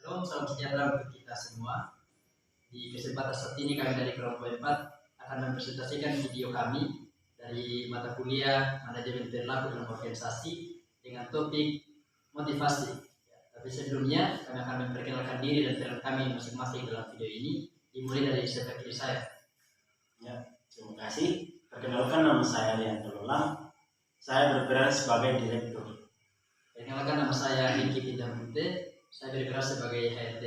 Shalom, salam sejahtera untuk kita semua. Di kesempatan saat ini kami dari kelompok 4 akan mempresentasikan video kami dari mata kuliah manajemen perilaku dalam organisasi dengan topik motivasi. Tapi sebelumnya kami akan memperkenalkan diri dan peran kami masing-masing dalam video ini. Dimulai dari sebelah kiri saya. Ya, terima kasih. Perkenalkan, nama saya Rianto Lolang. Saya berperan sebagai direktur. Perkenalkan, nama saya Riki Pindamute. Saya berperan sebagai HRD.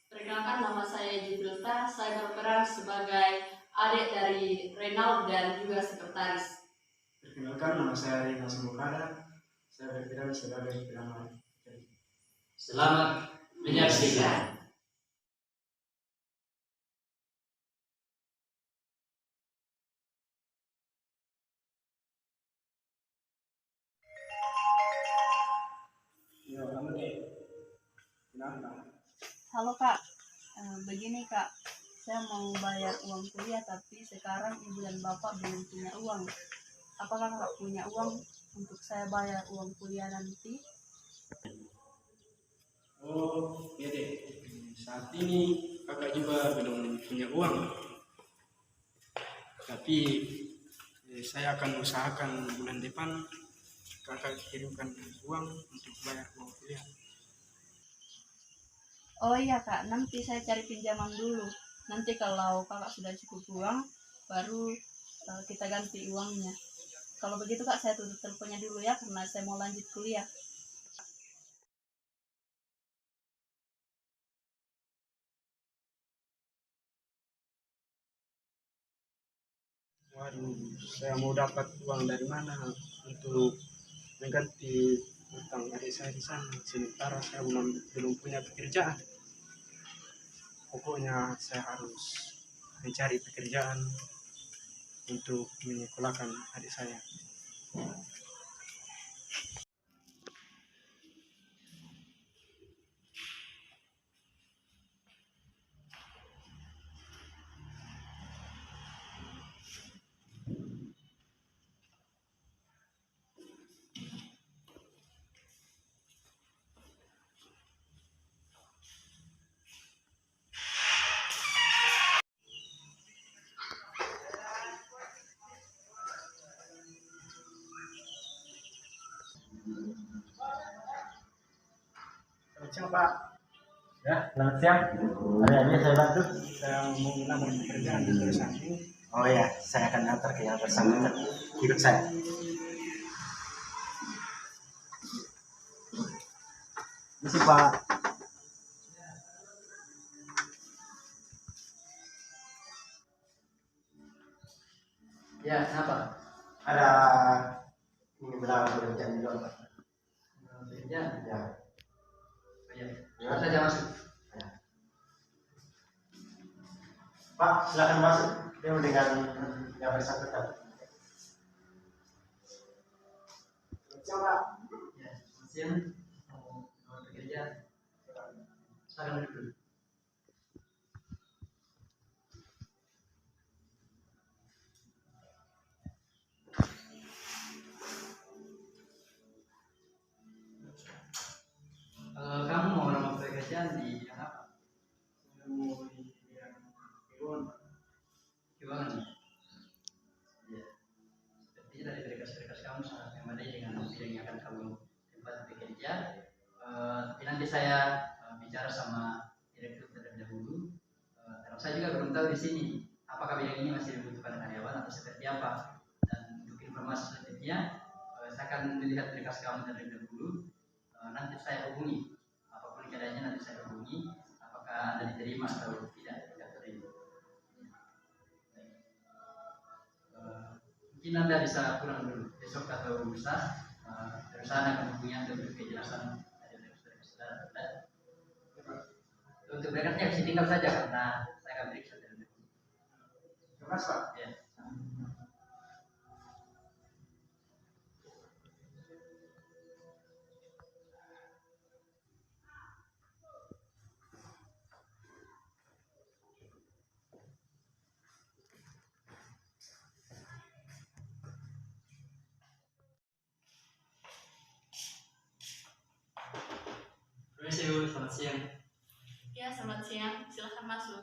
Perkenalkan, nama saya Jibrilta. Saya berperan sebagai adik dari Renal dan juga sekretaris. Perkenalkan, nama saya Rina Sumukada. Saya berperan sebagai pengamat. Selamat menyaksikan. Ya, kamu deh. Kenapa? Halo Kak, begini Kak, saya mau bayar uang kuliah tapi sekarang ibu dan bapak belum punya uang. Apakah Kak punya uang untuk saya bayar uang kuliah nanti? Oh, ya deh. Saat ini kakak juga belum punya uang. Tapi saya akan usahakan bulan depan kakak kirimkan uang untuk bayar uang kuliah. Oh iya Kak, nanti saya cari pinjaman dulu. Nanti kalau Kakak sudah cukup uang, baru kita ganti uangnya. Kalau begitu Kak, saya tutup teleponnya dulu ya, karena saya mau lanjut kuliah. Waduh, saya mau dapat uang dari mana untuk mengganti utang adik saya di sana. Sementara saya belum punya pekerjaan. Pokoknya saya harus mencari pekerjaan untuk menyekolahkan adik saya. Selamat siang Pak. Ya, selamat siang. Ada yang bisa saya bantu? Saya mau melamar pekerjaan di perusahaan ini. Oh ya, saya akan antar ke yang bersangkutan. Ikut saya. Misi Pak. Ya, kenapa? Ada ingin melamar pekerjaan juga Pak. Ya. Ya. Oh, ya. Langsung saja masuk. Ya. Pak, silakan masuk. Dia dengan yang bersangkutan. Selamat siang Pak. Ya, selamat siang. Mau bekerja. Silakan duduk. Kamu mau melamar pekerjaan di bidang apa? Saya mau di bidang keuangan Pak. Keuangan. Ya. Sepertinya dari berkas-berkas kamu sangat memadai dengan bidang yang akan kamu tempati bekerja. Tapi nanti saya bicara sama direktur terlebih dahulu. Karena saya juga belum tahu di sini apakah bidang ini masih membutuhkan karyawan atau seperti apa. Dan untuk informasi selanjutnya, saya akan melihat berkas kamu terlebih dahulu. Nanti saya hubungi, apapun keadaannya nanti saya hubungi apakah Anda diterima atau tidak terima. Mungkin Anda bisa pulang dulu besok atau lusa. Perusahaan akan menghubungi Anda untuk kejelasan dari saudara. Untuk berkasnya bisa tinggal saja karena saya akan periksa terlebih dahulu. Terima kasih Pak. Ya. Annyeonghaseyo, selamat siang. Ya, selamat siang. Silahkan masuk.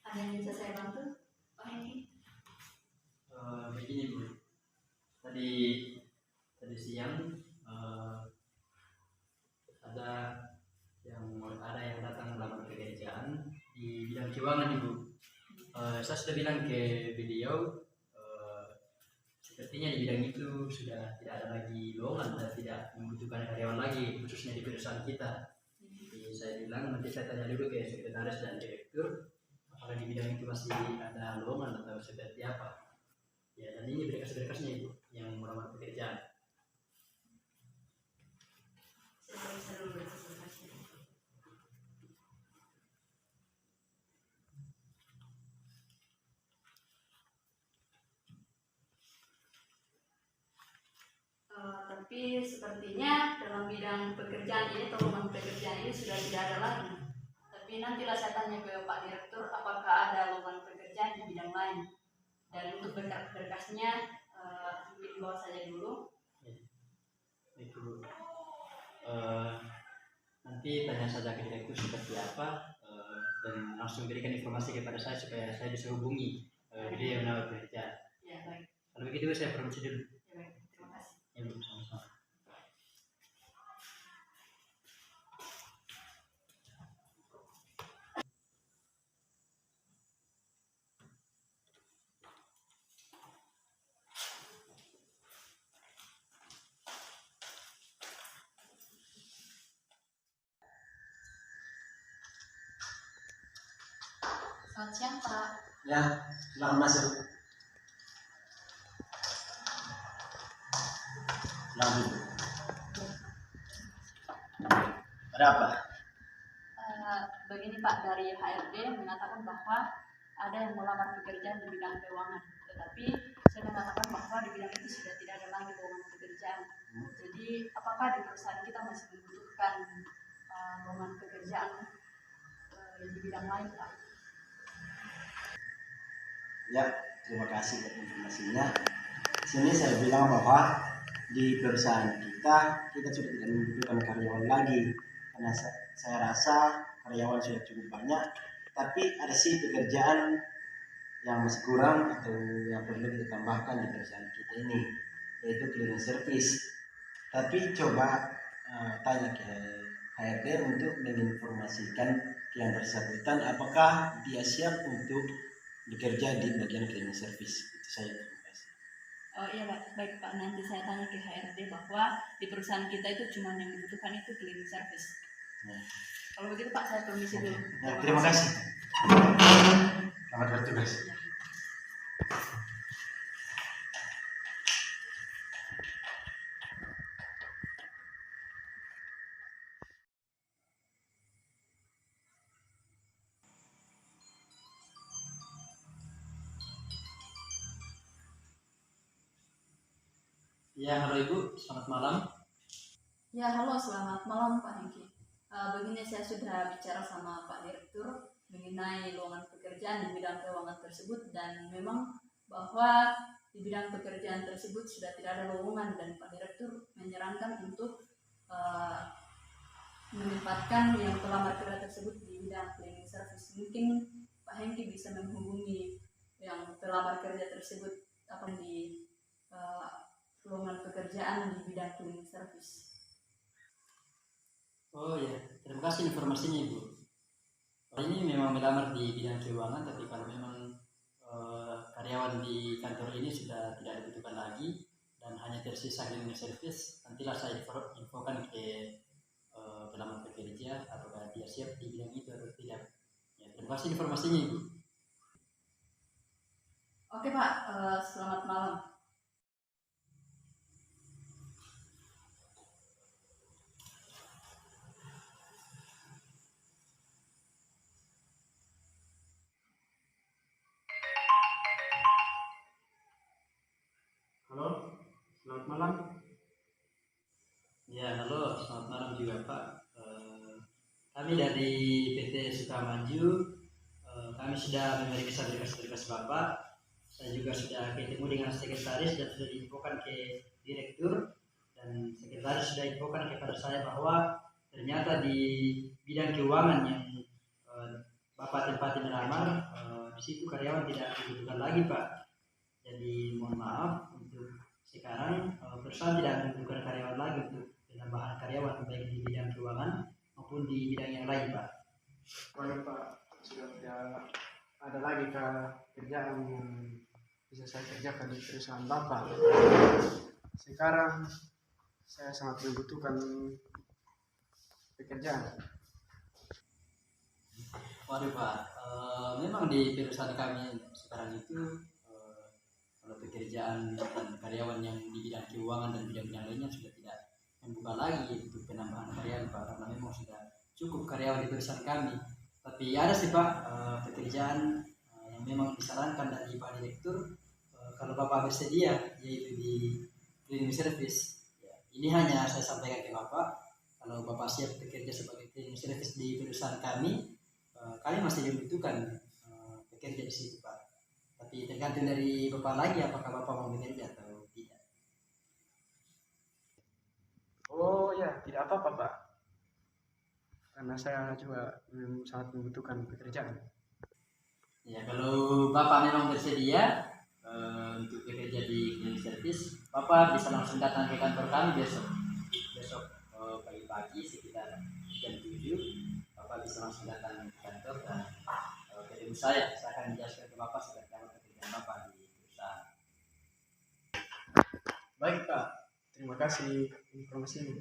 Ada yang bisa saya bantu, Pak Hengki? Begini Bu, tadi siang ada yang datang melamar pekerjaan di bidang keuangan Ibu. Saya sudah bilang ke beliau, sepertinya di bidang itu sudah tidak ada lagi lowongan dan tidak membutuhkan karyawan lagi, khususnya di perusahaan kita. Jadi saya bilang nanti saya tanya dulu ke sekretaris dan direktur apakah di bidang itu masih ada lowongan atau seperti apa. Ya, dan ini berkas-berkasnya Ibu yang melamar pekerjaan. Saya periksa dulu berkas-berkasnya. Tapi sepertinya dalam bidang pekerjaan ini atau lowongan pekerjaan ini sudah tidak ada lagi. Tapi nantilah saya tanya ke Pak Direktur apakah ada lowongan pekerjaan di bidang lain. Dan untuk berkas-berkasnya mungkin bawa saja dulu. Itu nanti tanya saja ke direktur seperti apa, dan langsung berikan informasi kepada saya supaya saya bisa hubungi beliau yang menawarkan pekerjaan. Ya, baik. Kalau begitu saya permisi dulu. Ya, baik. Terima kasih. Ya Bu, sama-sama. Selamat siang, Pak. Ya, silakan masuk. Silakan. Ada apa? Begini Pak, dari HRD mengatakan bahwa ada yang melamar pekerjaan di bidang keuangan, tetapi saya mengatakan bahwa di bidang itu sudah tidak ada lagi lowongan pekerjaan. Jadi apakah di perusahaan kita masih membutuhkan lowongan pekerjaan di bidang lain, Pak? Ya, terima kasih buat informasinya. Sini saya bilang bahwa di perusahaan kita sudah tidak membutuhkan karyawan lagi karena saya rasa karyawan sudah cukup banyak, tapi ada sih pekerjaan yang masih kurang atau yang perlu kita tambahkan di perusahaan kita ini, yaitu cleaning service. Tapi coba tanya ke HRD untuk menginformasikan yang bersangkutan apakah dia siap untuk bekerja di bagian cleaning service. Itu saya. Terima kasih. Oh iya Pak, baik Pak, nanti saya tanya ke HRD bahwa di perusahaan kita itu cuma yang dibutuhkan itu cleaning service. Ya. Kalau begitu Pak, saya permisi dulu. Ya, terima kasih. Selamat bertugas. Ya, halo Ibu, selamat malam. Ya, halo, selamat malam Pak Hengki. Begini saya sudah bicara sama Pak Direktur mengenai lowongan pekerjaan di bidang keuangan tersebut dan memang bahwa di bidang pekerjaan tersebut sudah tidak ada lowongan dan Pak Direktur menyarankan untuk menempatkan yang pelamar kerja tersebut di bidang cleaning service. Mungkin Pak Hengki bisa menghubungi yang pelamar kerja tersebut apa di lowongan pekerjaan di bidang cleaning service. Oh ya, terima kasih informasinya Ibu. Ini memang melamar di bidang keuangan, tapi kalau memang karyawan di kantor ini sudah tidak dibutuhkan lagi dan hanya tersisa cleaning service, nantilah saya infokan ke pelamar pekerja apakah dia siap di bidang itu atau tidak. Ya, terima kasih informasinya Ibu. Oke Pak, selamat malam. Halo, selamat malam. Ya, halo, selamat malam juga Pak. Kami dari PT Sukamaju, kami sudah memeriksa berkas-berkas Bapak. saya juga sudah ketemu dengan sekretaris dan sudah diinfokan ke direktur, dan sekretaris sudah infokan kepada saya bahwa ternyata di bidang keuangan yang Bapak tempati melamar, di situ karyawan tidak dibutuhkan lagi Pak. Jadi mohon maaf, untuk sekarang perusahaan tidak membutuhkan karyawan lagi untuk penambahan karyawan baik di bidang keuangan maupun di bidang yang lain Pak. Baik Pak, sudah tidak ada lagi kerjaan yang bisa saya kerjakan di perusahaan Bapak. Sekarang saya sangat membutuhkan pekerjaan. Waduh Pak, memang di perusahaan kami sekarang itu kalau pekerjaan dan karyawan yang di bidang keuangan dan bidang-bidang lainnya sudah tidak membuka lagi untuk penambahan karyawan Pak, karena memang sudah cukup karyawan di perusahaan kami. Tapi ada sih Pak pekerjaan yang memang disarankan dari Pak Direktur, kalau Bapak bersedia, yaitu di cleaning service. Ya, ini hanya saya sampaikan ke Bapak, kalau Bapak siap bekerja sebagai cleaning service di perusahaan kami, kami masih membutuhkan bekerja di situ Pak. Tapi tergantung dari Bapak lagi apakah Bapak mau bekerja atau tidak. Oh ya, tidak apa-apa Pak, karena saya juga sangat membutuhkan pekerjaan. Ya, kalau Bapak memang bersedia untuk bekerja di cleaning service, Bapak bisa langsung datang ke kantor kami besok pagi-pagi sekitar jam 7. Bapak bisa langsung datang ke kantor dan ketemu saya akan menjelaskan ke Bapak seperti apa pekerjaan Bapak di perusahaan. Baik Pak, terima kasih informasinya.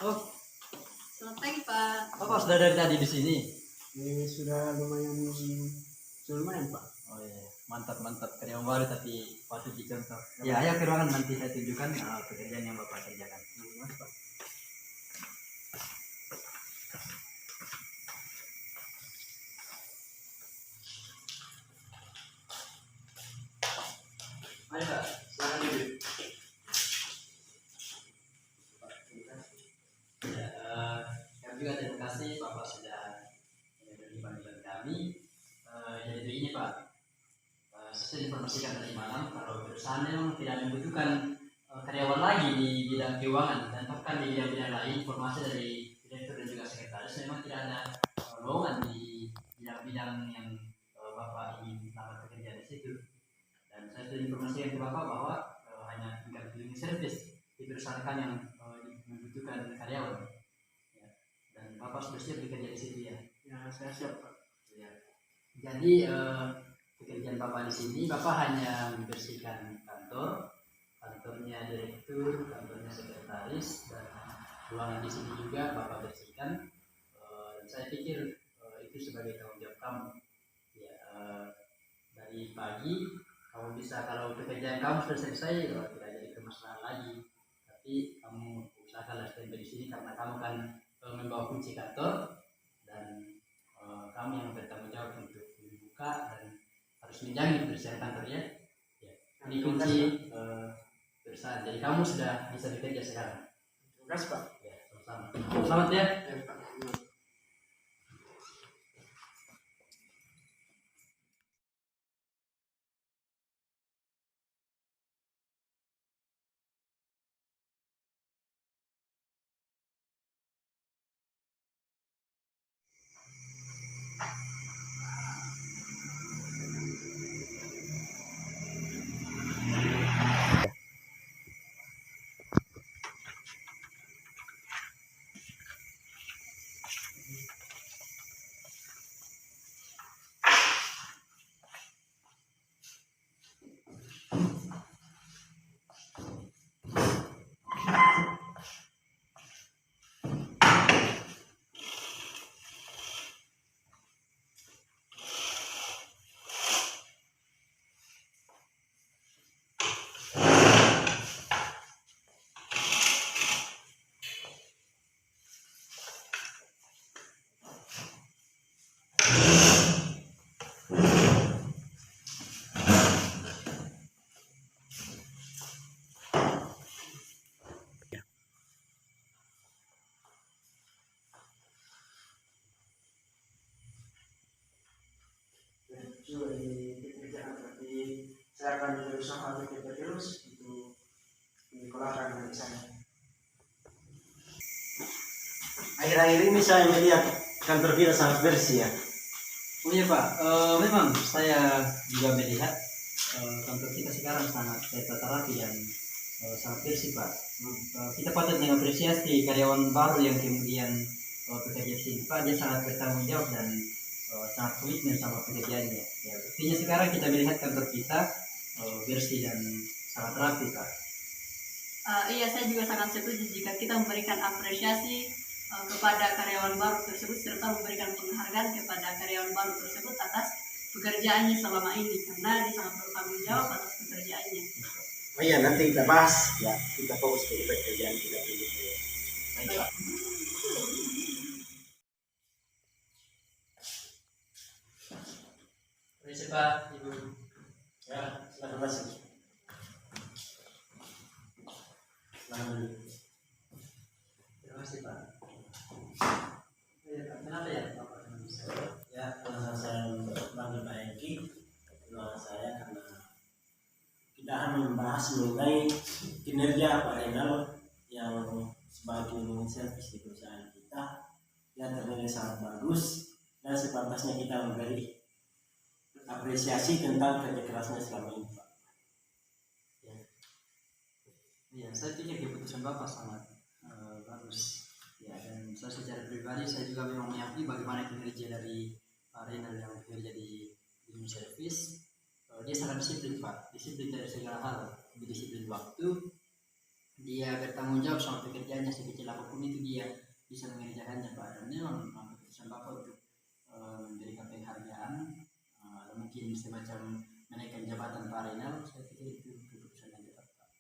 Oh, Selamat pagi Pak. Bapak sudah dari tadi di sini? Ini sudah lumayan Pak. Oh iya, mantap karyawan baru tapi patut dicontoh. Ya, ayo ke ruangan nanti saya tunjukkan pekerjaan yang Bapak kerjakan. Mas, Pak. Ayo Pak, silakan duduk. Ya, kami juga terima kasih Bapak sudah menerima panggilan kami. Jadi begini Pak, saya informasikan tadi malam kalau perusahaan memang tidak membutuhkan karyawan lagi di bidang keuangan, dan bahkan di bidang-bidang lain. Informasi dari direktur dan juga sekretaris memang tidak ada lowongan di bidang-bidang yang Bapak ingin dapat bekerja di situ. Dan saya sudah informasikan ke Bapak bahwa hanya tinggal cleaning service di perusahaan kami yang membutuhkan karyawan. Ya. Dan Bapak sudah siap bekerja di situ ya? Ya, saya siap Pak. Ya. Jadi pekerjaan Bapak di sini, Bapak hanya membersihkan kantornya direktur, kantornya sekretaris, dan ruangan di sini juga Bapak bersihkan. Dan saya pikir itu sebagai tanggung jawab kamu. Ya, dari pagi kamu bisa, kalau pekerjaan kamu sudah selesai, tidak jadi permasalahan lagi. Tapi kamu usahakanlah standby di sini karena kamu kan membawa kunci kantor, dan kamu yang bertanggung jawab untuk membuka dan harus menjaga kebersihan kantor ya. Ini kunci perusahaan. Jadi kamu sudah bisa bekerja sekarang. Terima kasih Pak. Ya, sama-sama. Selamat ya. Ya, Pak. saya akan berusaha bekerja terus untuk menyekolahkan anak saya. Akhir-akhir ini saya melihat kantor kita sangat bersih ya. Oh iya Pak, memang saya juga melihat kantor kita sekarang sangat tertata rapi dan sangat bersih Pak. Kita patut mengapresiasi karyawan baru yang kemudian bekerja di sini Pak. Dia sangat bertanggung jawab dan sangat komitmen sama pekerjaannya. Ya, buktinya sekarang kita melihat kantor kita bersih dan sangat rapi Pak. Iya, saya juga sangat setuju jika kita memberikan apresiasi kepada karyawan baru tersebut serta memberikan penghargaan kepada karyawan baru tersebut atas pekerjaannya selama ini karena dia sangat bertanggung jawab atas pekerjaannya. Oh iya, nanti kita bahas ya, kita fokus ke pekerjaan kita dulu. Baik Pak. Permisi Pak, Ibu. Ya, silakan masuk. Silakan. Terima kasih Pak. Ya, Pak. Kenapa ya Bapak? Ya, saya panggil Pak Eki. Nama saya karena kita akan membahas mengenai kinerja Pak Renal yang sebagai servis di perusahaan kita yang ternilai sangat bagus dan sepantasnya kita memberi apresiasi tentang kerja kerasnya selama ini Pak. Iya, saya pikir keputusan Bapak sangat bagus. Ya, dan saya secara pribadi saya juga memang mengakui bagaimana kinerja dari Pak Renal yang bekerja di dunia servis. Dia sangat disiplin Pak, disiplin dari segala hal, disiplin waktu. Dia bertanggung jawab sama pekerjaannya sekecil apapun itu dia bisa mengerjakannya Pak. Dan memang keputusan Bapak untuk memberikan penghargaan, mungkin semacam menaikkan jabatan Pak Renal, saya pikir itu keputusan yang tepat Pak.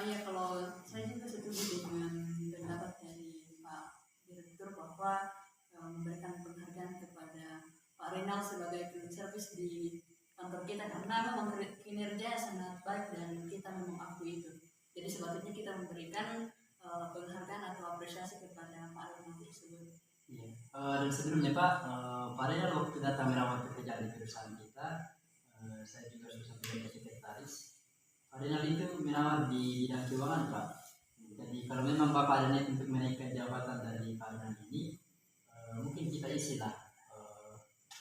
Iya, kalau saya juga setuju dengan pendapat dari Pak Direktur bahwa memberikan penghargaan kepada Pak Renal sebagai cleaning service di kantor kita karena memang kinerja sangat baik dan kita mengakui itu. Jadi sepatutnya kita memberikan penghargaan atau apresiasi kepada Pak Renal tersebut. Iya. Dan sebelumnya Pak Renal waktu datang melamar pekerjaan di perusahaan kita, saya juga susah menjadi sekretaris. Pak Renal itu melamar di bidang keuangan Pak. Jadi kalau memang Bapak ada niat untuk menaikkan jabatan dari Pak Renal ini, mungkin kita isilah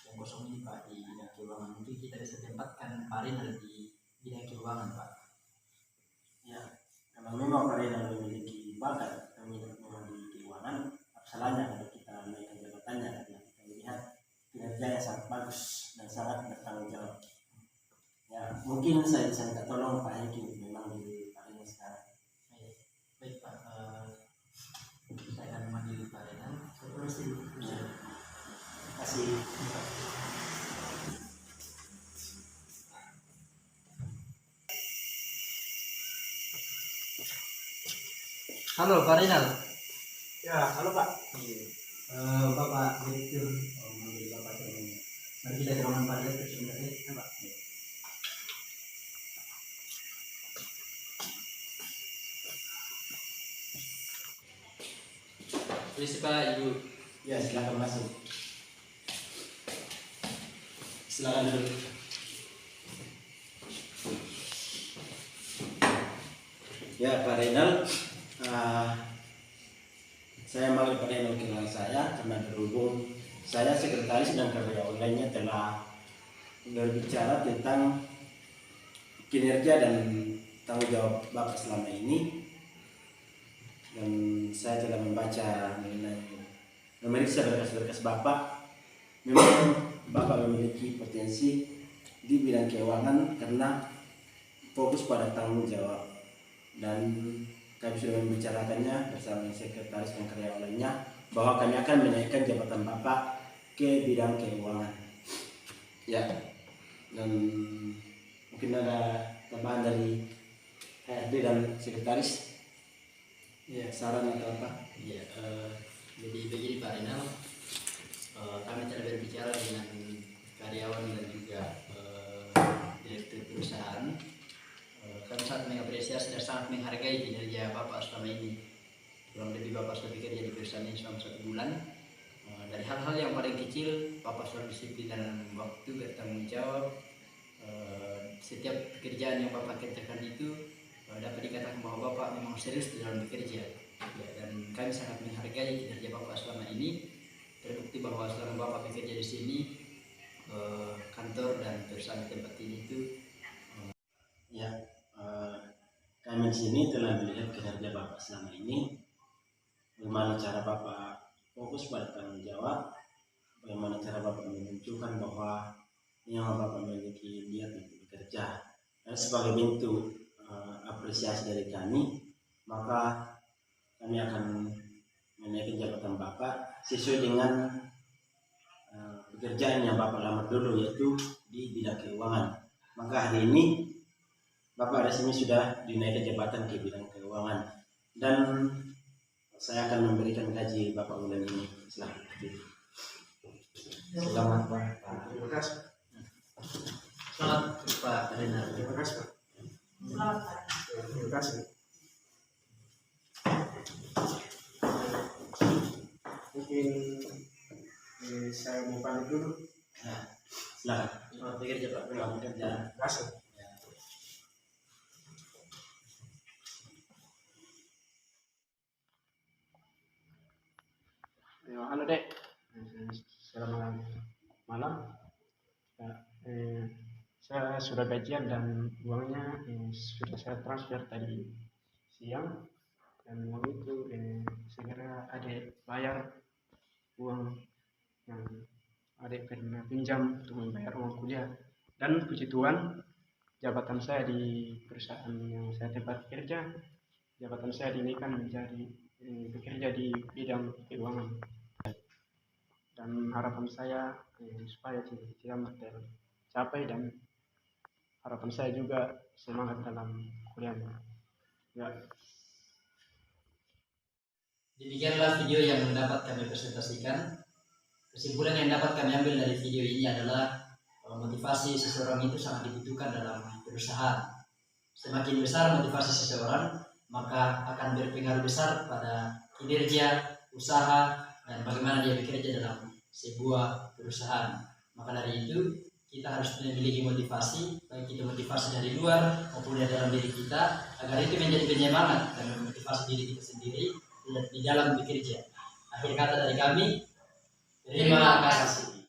yang kosong ini Pak di bidang keuangan. Mungkin kita bisa tempatkan Pak Renal di bidang keuangan Pak. Ya, kalau memang Pak Renal memiliki bakat memang di keuangan, salahnya kalau kita naikkan jabatannya karena kita melihat kinerjanya sangat bagus dan sangat bertanggung jawab. Ya, mungkin saya bisa minta tolong Pak Eki memang di Pak Renal sekarang. Baik Pak, saya akan memanggil Pak Renal. Saya permisi dulu. Terima kasih. Halo Pak Renal. Ya, halo Pak. Bapak Direktur memanggil Bapak Renal. Mari kita ke ruangan Pak Direktur sebentar ya Pak. Permisi Pak, Ibu. Ya, silakan masuk. Silakan duduk. Ya, Pak Renal, saya manggil Pak Renal kenal saya karena berhubung saya sekretaris dan karyawan lainnya telah berbicara tentang kinerja dan tanggung jawab Bapak selama ini, dan saya telah membaca mengenai memeriksa berkas-berkas Bapak. Memang Bapak memiliki potensi di bidang keuangan karena fokus pada tanggung jawab, dan kami sudah membicarakannya bersama sekretaris dan karyawan lainnya bahwa kami akan menaikkan jabatan Bapak ke bidang keuangan. Ya, dan mungkin ada tambahan dari HRD dan sekretaris. Ya, saran atau apa? Iya, jadi begini Pak Renal, kami telah berbicara dengan karyawan dan juga direktur perusahaan. Kami sangat mengapresiasi dan sangat menghargai kinerja Bapak selama ini. Kurang lebih Bapak sudah bekerja di perusahaan ini selama 1 bulan, dari hal-hal yang paling kecil, Bapak selalu disiplin dalam waktu, bertanggung jawab. Setiap pekerjaan yang Bapak kerjakan itu dapat dikatakan bahwa Bapak memang serius di dalam bekerja. Ya, dan kami sangat menghargai kinerja Bapak selama ini. Terbukti bahwa selama Bapak bekerja di sini, kantor dan perusahaan tempat ini itu Ya, kami di sini telah melihat kinerja Bapak selama ini, bagaimana cara Bapak fokus pada tanggung jawab, bagaimana cara Bapak menunjukkan bahwa yang Bapak memiliki niat untuk bekerja. Dan sebagai bentuk apresiasi dari kami, maka kami akan menaikkan jabatan Bapak sesuai dengan pekerjaan yang Bapak lamar dulu, yaitu di bidang keuangan. Maka hari ini Bapak resmi sudah dinaikkan jabatan ke bidang keuangan, dan saya akan memberikan gaji Bapak bulan ini. Selamat Pak. Terima kasih. selamat Pak Renal. Terima kasih Pak. Selamat Pak. Terima kasih. Mungkin saya mau pamit dulu. Nah, silakan. Selamat bekerja Pak. Selamat bekerja. Terima kasih. Halo Dek, selamat malam. Ya, saya sudah gajian dan uangnya sudah saya transfer tadi siang, dan uang itu segera Adik bayar uang yang Adik pernah pinjam untuk membayar uang kuliah. Dan puji Tuhan, jabatan saya di perusahaan yang saya tempat kerja, jabatan saya dinaikkan menjadi bekerja di bidang keuangan. Dan harapan saya supaya cita-cita tercapai, dan harapan saya juga semangat dalam kuliahnya. Ya. Demikianlah video yang dapat kami presentasikan. Kesimpulan yang dapat kami ambil dari video ini adalah motivasi seseorang itu sangat dibutuhkan dalam perusahaan. Semakin besar motivasi seseorang, maka akan berpengaruh besar pada kinerja, usaha, dan bagaimana dia bekerja dalam sebuah perusahaan. Maka dari itu kita harus memiliki motivasi, baik itu motivasi dari luar maupun dari dalam diri kita, agar itu menjadi penyemangat dan memotivasi diri kita sendiri di dalam bekerja. Akhir kata dari kami, terima kasih.